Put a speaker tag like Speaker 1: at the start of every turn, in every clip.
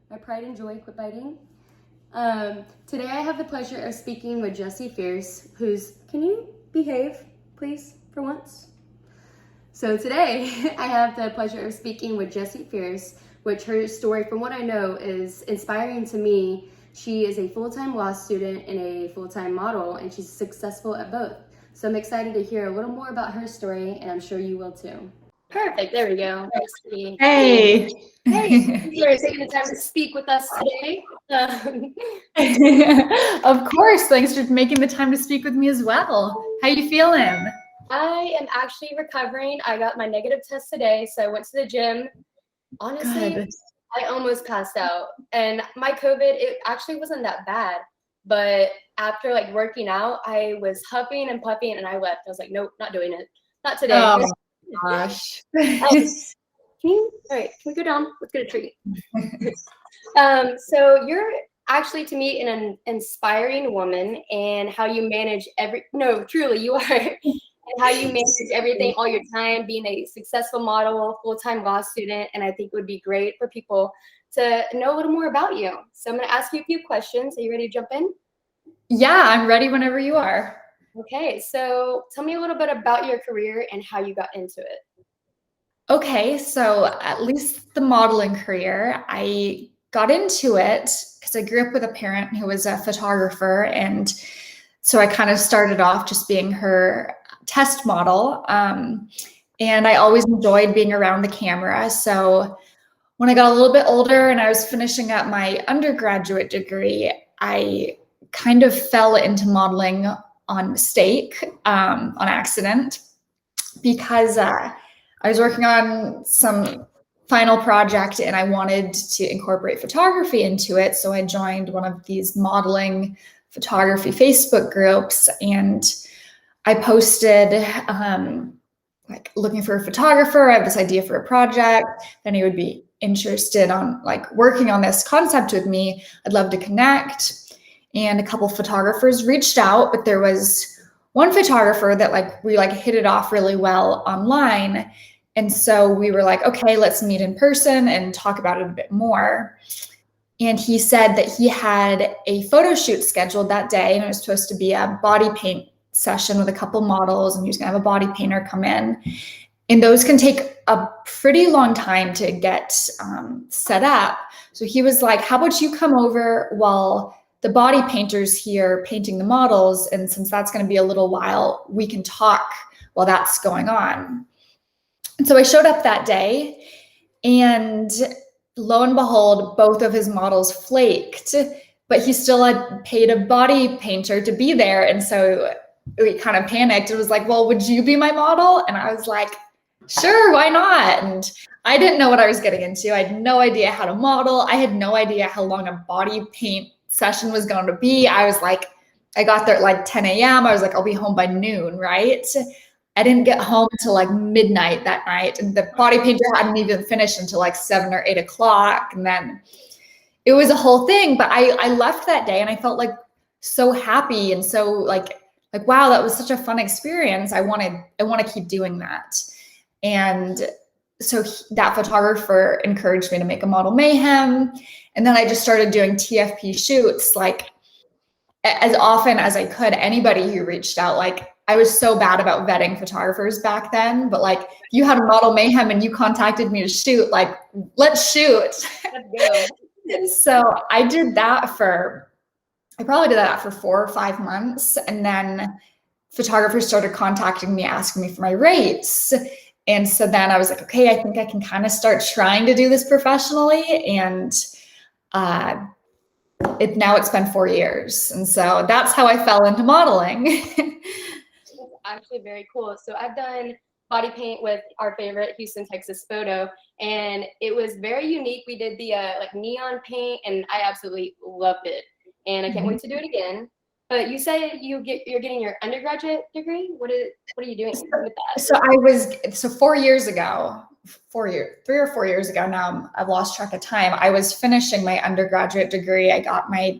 Speaker 1: my pride and joy, quit biting. Today I have the pleasure of speaking with Jessi Fierce, can you behave, please, for once? So today I have the pleasure of speaking with Jessi Fierce, which her story, from what I know, is inspiring to me. She is a full-time law student and a full-time model, and she's successful at both. So I'm excited to hear a little more about her story, and I'm sure you will too. Perfect, there we go.
Speaker 2: Hey.
Speaker 1: Hey, thank you for taking the time to speak with us today.
Speaker 2: Of course, thanks for making the time to speak with me as well. How you feeling?
Speaker 1: I am actually recovering. I got my negative test today, so I went to the gym. Honestly,
Speaker 2: Good.
Speaker 1: I almost passed out. And my COVID, it actually wasn't that bad. But after like working out, I was huffing and puffing and I left. I was like, nope, not doing it. Not today.
Speaker 2: Oh gosh.
Speaker 1: All right, can we go down? Let's get a treat. So you're actually, to me, an inspiring woman, and how you manage truly you are. And how you manage everything, all your time, being a successful model, full-time law student, and I think it would be great for people to know a little more about you. So I'm going to ask you a few questions. Are you ready to jump in?
Speaker 2: Yeah, I'm ready whenever you are.
Speaker 1: Okay, so tell me a little bit about your career and how you got into it.
Speaker 2: Okay, so at least the modeling career, I got into it because I grew up with a parent who was a photographer, and so I kind of started off just being her test model. And I always enjoyed being around the camera. So when I got a little bit older and I was finishing up my undergraduate degree, I kind of fell into modeling on mistake, on accident, because I was working on some final project and I wanted to incorporate photography into it. So I joined one of these modeling photography Facebook groups, and I posted like looking for a photographer. I have this idea for a project, and he would be interested on like working on this concept with me. I'd love to connect. And a couple photographers reached out, but there was one photographer that we hit it off really well online. And so we were like, okay, let's meet in person and talk about it a bit more. And he said that he had a photo shoot scheduled that day, and it was supposed to be a body paint session with a couple models, and he was gonna have a body painter come in. And those can take a pretty long time to get set up. So he was like, how about you come over while the body painter's here painting the models, and since that's gonna be a little while, we can talk while that's going on. And so I showed up that day, and lo and behold, both of his models flaked, but he still had paid a body painter to be there. And so we kind of panicked. It was like, well, would you be my model? And I was like, sure, why not? And I didn't know what I was getting into. I had no idea how to model. I had no idea how long a body paint session was going to be. I was like, I got there at like 10 a.m. I was like, I'll be home by noon, right? I didn't get home until like midnight that night. And the body painter hadn't even finished until like 7 or 8 o'clock. And then it was a whole thing. But I left that day and I felt like so happy and so like, wow, that was such a fun experience. I want to keep doing that. And so that photographer encouraged me to make a Model Mayhem. And then I just started doing TFP shoots, like as often as I could. Anybody who reached out, like I was so bad about vetting photographers back then, but like you had a Model Mayhem and you contacted me to shoot, like let's shoot.
Speaker 1: Let's go.
Speaker 2: And so I probably did that for 4 or 5 months. And then photographers started contacting me, asking me for my rates. And so then I was like, okay, I think I can kind of start trying to do this professionally. And now it's been 4 years. And so that's how I fell into modeling.
Speaker 1: That's actually very cool. So I've done body paint with our favorite Houston, Texas photo, and it was very unique. We did the like neon paint, and I absolutely loved it. And I can't wait to do it again. But you said you're getting your undergraduate degree. What are you doing with that?
Speaker 2: So 4 years ago, 3 or 4 years ago now, I've lost track of time. I was finishing my undergraduate degree. I got my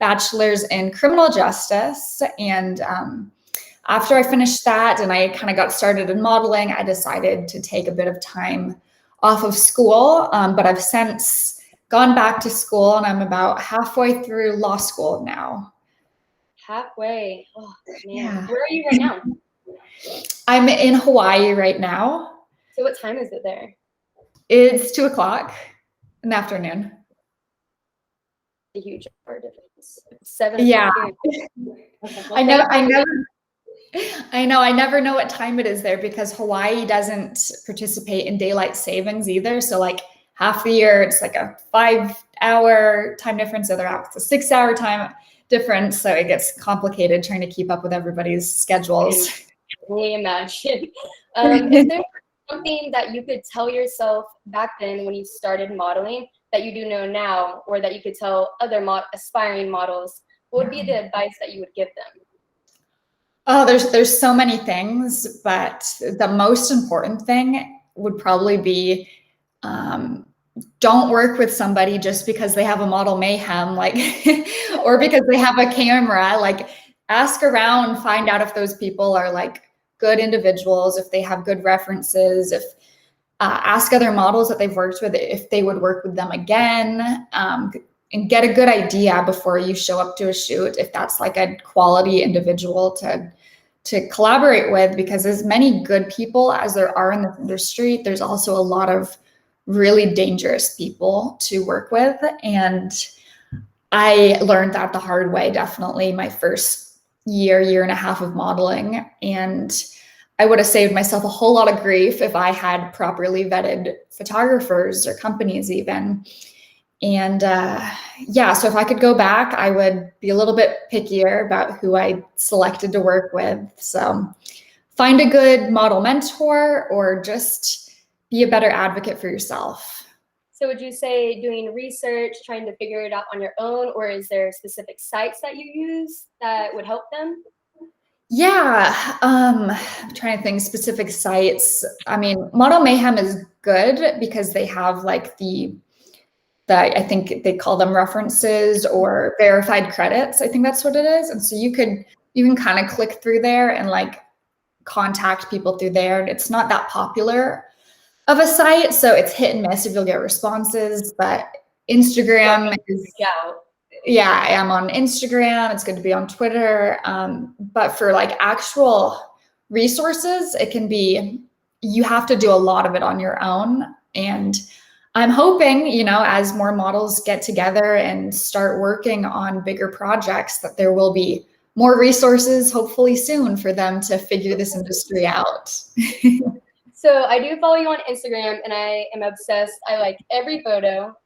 Speaker 2: bachelor's in criminal justice. And after I finished that and I kind of got started in modeling, I decided to take a bit of time off of school. But I've since gone back to school, and I'm about halfway through law school now.
Speaker 1: Halfway. Oh, man.
Speaker 2: Yeah.
Speaker 1: Where are you right now?
Speaker 2: I'm in Hawaii right now.
Speaker 1: So what time is it there?
Speaker 2: It's 2:00 in the afternoon.
Speaker 1: A huge hour difference. 7
Speaker 2: Yeah.
Speaker 1: o'clock here. Okay. Well,
Speaker 2: I never know what time it is there because Hawaii doesn't participate in daylight savings either. So like half the year, it's like a 5-hour time difference. Other half, it's a 6-hour time difference. So it gets complicated trying to keep up with everybody's schedules.
Speaker 1: Can we imagine? Is there something that you could tell yourself back then when you started modeling that you do know now, or that you could tell other aspiring models? What would be the advice that you would give them?
Speaker 2: Oh, there's so many things, but the most important thing would probably be don't work with somebody just because they have a model mayhem, like, or because they have a camera. Like, ask around, find out if those people are like good individuals, if they have good references, if ask other models that they've worked with if they would work with them again, and get a good idea before you show up to a shoot if that's like a quality individual to collaborate with, because as many good people as there are in the industry, there's also a lot of really dangerous people to work with. And I learned that the hard way, definitely my first year and a half of modeling. And I would have saved myself a whole lot of grief if I had properly vetted photographers or companies even. And yeah, so if I could go back, I would be a little bit pickier about who I selected to work with. So find a good model mentor, or just be a better advocate for yourself.
Speaker 1: So would you say doing research, trying to figure it out on your own, or is there specific sites that you use that would help them?
Speaker 2: Yeah, I'm trying to think specific sites. I mean, Model Mayhem is good because they have like I think they call them references or verified credits. I think that's what it is. And so you can kind of click through there and like contact people through there. And it's not that popular of a site, so it's hit and miss if you'll get responses. But Instagram is, yeah, I am on Instagram. It's good to be on Twitter. But for like actual resources, it can be, you have to do a lot of it on your own. And I'm hoping, as more models get together and start working on bigger projects, that there will be more resources, hopefully soon, for them to figure this industry out.
Speaker 1: So I do follow you on Instagram, and I am obsessed. I like every photo.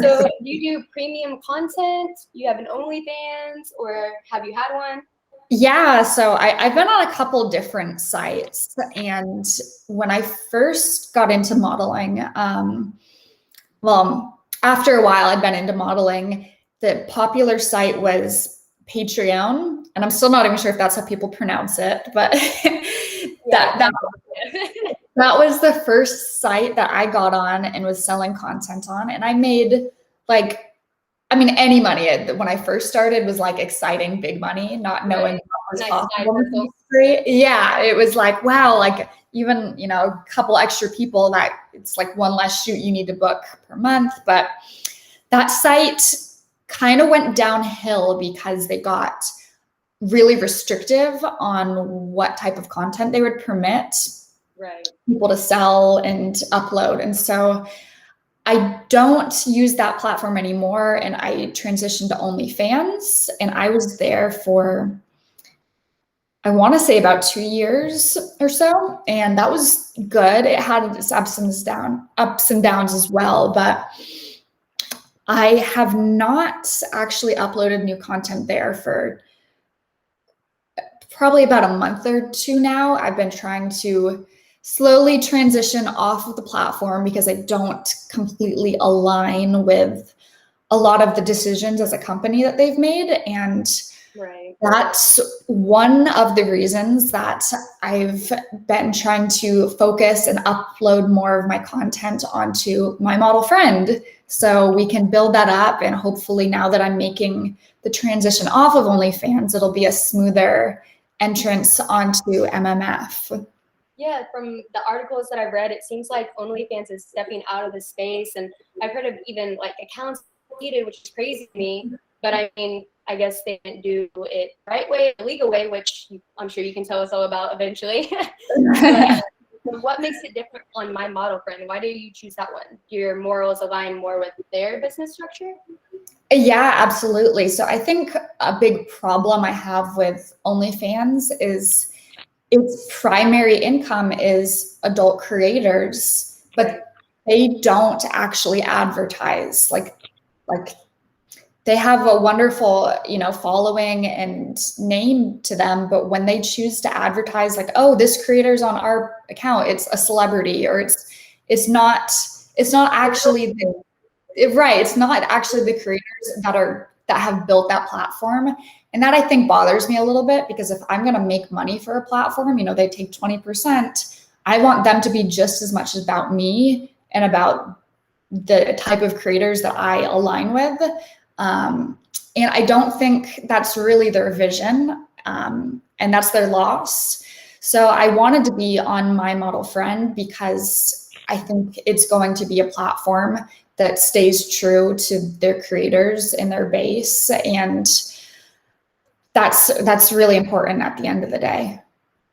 Speaker 1: So do you do premium content? You have an OnlyFans, or have you had one?
Speaker 2: Yeah, so I've been on a couple different sites, and when I first got into modeling, well, after a while I'd been into modeling, the popular site was Patreon, and I'm still not even sure if that's how people pronounce it, but that was the first site that I got on and was selling content on, and I made any money. When I first started was like exciting, big money, not knowing what was possible in the industry. Yeah, it was like, wow, like even, a couple extra people, that it's like one less shoot you need to book per month. But that site kind of went downhill because they got really restrictive on what type of content they would permit people to sell and upload. And so I don't use that platform anymore, and I transitioned to OnlyFans, and I was there for, I want to say, about 2 years or so, and that was good. It had its ups and downs as well, but I have not actually uploaded new content there for probably about a month or two now. I've been trying to slowly transition off of the platform because I don't completely align with a lot of the decisions as a company that they've made. And that's one of the reasons that I've been trying to focus and upload more of my content onto My Model Friend, so we can build that up. And hopefully now that I'm making the transition off of OnlyFans, it'll be a smoother entrance onto MMF.
Speaker 1: Yeah, from the articles that I've read, it seems like OnlyFans is stepping out of the space, and I've heard of even like accounts deleted, which is crazy to me. But I mean, I guess they didn't do it the right way, the legal way, which I'm sure you can tell us all about eventually. But what makes it different on My Model Friend? Why do you choose that one? Do your morals align more with their business structure?
Speaker 2: Yeah, absolutely. So I think a big problem I have with OnlyFans is its primary income is adult creators, but they don't actually advertise. Like they have a wonderful, following and name to them, but when they choose to advertise, like, oh, this creator's on our account, it's a celebrity, or it's not actually right. It's not actually the creators that have built that platform. And that I think bothers me a little bit, because if I'm going to make money for a platform, they take 20%. I want them to be just as much about me and about the type of creators that I align with. And I don't think that's really their vision. And that's their loss. So I wanted to be on My Model Friend because I think it's going to be a platform that stays true to their creators and their base. And that's really important at the end of the day.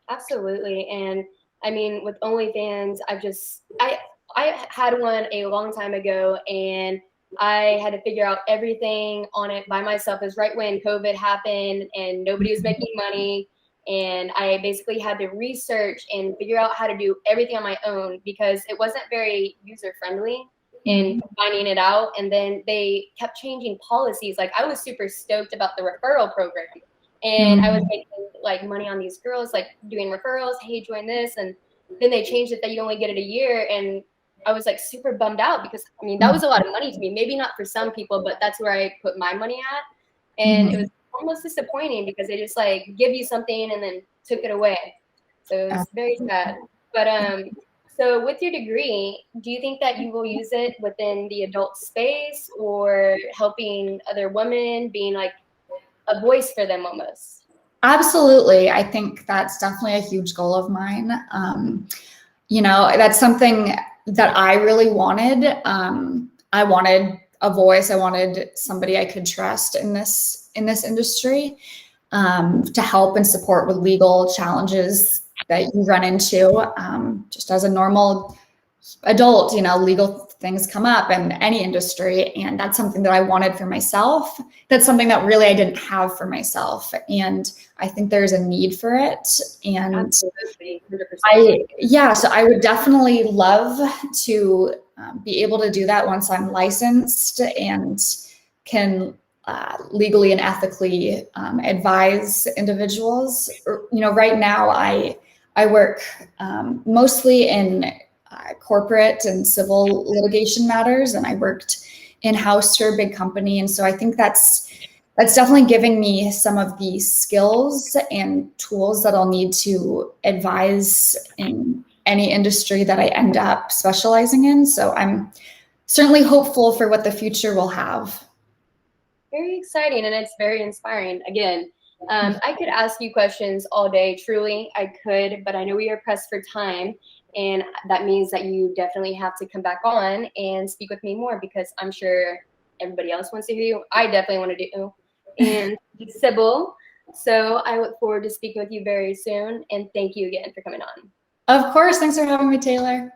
Speaker 1: Absolutely. And I mean, with OnlyFans, I had one a long time ago, and I had to figure out everything on it by myself. It was right when COVID happened and nobody was making money. And I basically had to research and figure out how to do everything on my own, because it wasn't very user friendly in finding it out. And then they kept changing policies. Like, I was super stoked about the referral program, and I was making like money on these girls, like doing referrals. Hey, join this. And then they changed it that you only get it a year. And I was like super bummed out, because I mean, that was a lot of money to me. Maybe not for some people, but that's where I put my money at. And it was almost disappointing, because they just like give you something and then took it away. So it was very sad. But so with your degree, do you think that you will use it within the adult space, or helping other women, being like a voice for them almost?
Speaker 2: Absolutely. I think that's definitely a huge goal of mine. That's something that I really wanted. I wanted a voice. I wanted somebody I could trust in this industry, to help and support with legal challenges that you run into. Just as a normal adult, legal things come up in any industry, and that's something that I wanted for myself. That's something that really I didn't have for myself, and I think there's a need for it. And
Speaker 1: absolutely, 100%.
Speaker 2: so I would definitely love to be able to do that once I'm licensed and can legally and ethically advise individuals. Right now I work mostly in corporate and civil litigation matters, and I worked in-house for a big company. And so I think that's definitely giving me some of the skills and tools that I'll need to advise in any industry that I end up specializing in. So I'm certainly hopeful for what the future will have.
Speaker 1: Very exciting, and it's very inspiring. Again, I could ask you questions all day, truly, I could, but I know we are pressed for time. And that means that you definitely have to come back on and speak with me more, because I'm sure everybody else wants to hear you. I definitely want to do. And Sybil, so I look forward to speaking with you very soon. And thank you again for coming on.
Speaker 2: Of course. Thanks for having me, Taylor.